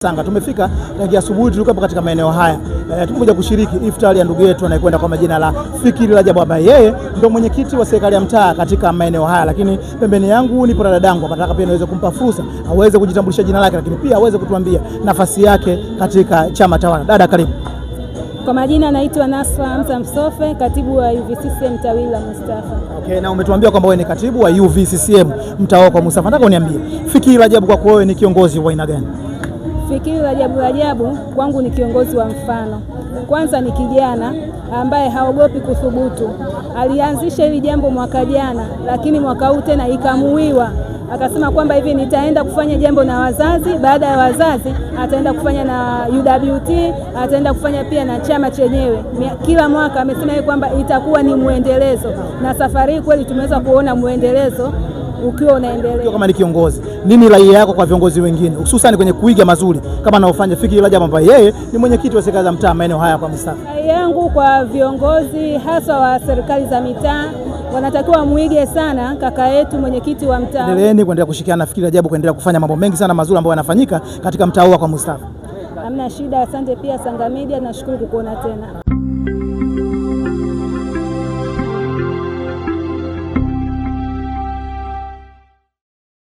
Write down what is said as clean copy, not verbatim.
Sanga tumefika tangia asubuhi, tulikuwa katika maeneo haya tumekuja kushiriki iftari ya ndugu yetu anayekwenda kwa majina la Fikiri Rajabu, ambaye yeye ndio mwenyekiti wa serikali ya mtaa katika maeneo haya. Lakini pembeni yangu nipo na dadangu, nataka pia niweze kumpa fursa aweze kujitambulisha jina lake, lakini pia aweze kutuambia nafasi yake katika chama tawala. Dada, karibu. Kwa majina naitwa Nasra Hamza Msofe, katibu wa UVCCM tawi la Mustafa. Okay, na umetuambia kwamba wewe ni katibu wa UVCCM mtaa kwa Mustafa. Nataka uniambie Fikiri Rajabu kwako wewe ni kiongozi wa aina gani? Fikiri Rajabu kwangu ni kiongozi wa mfano. Kwanza ni kijana ambaye haogopi kuthubutu. Alianzisha hili jambo mwaka jana, lakini mwaka huu tena ikamuiwa. Akasema kwamba hivi nitaenda kufanya jambo na wazazi, baada ya wazazi ataenda kufanya na UWT, ataenda kufanya pia na chama chenyewe. Kila mwaka amesema yeye kwamba itakuwa ni muendelezo, na safari hii kweli tumeweza kuona muendelezo ukiwa unaendelea. Kama ni kiongozi, nini rai yako kwa viongozi wengine hususan kwenye kuiga mazuri kama anaofanya Fikiri Rajabu, ambaye yeye ni mwenyekiti wa serikali za mtaa maeneo haya kwa Mustafa? Rai yangu kwa viongozi hasa wa serikali za mitaa, wanatakiwa muige sana kaka yetu mwenyekiti wa mtaa. Endeleeni kuendelea kushikiana na Fikiri Rajabu, kuendelea kufanya mambo mengi sana mazuri ambayo yanafanyika katika mtaa huu kwa Mustafa. Hamna shida, asante pia Sanga Media, nashukuru kukuona tena.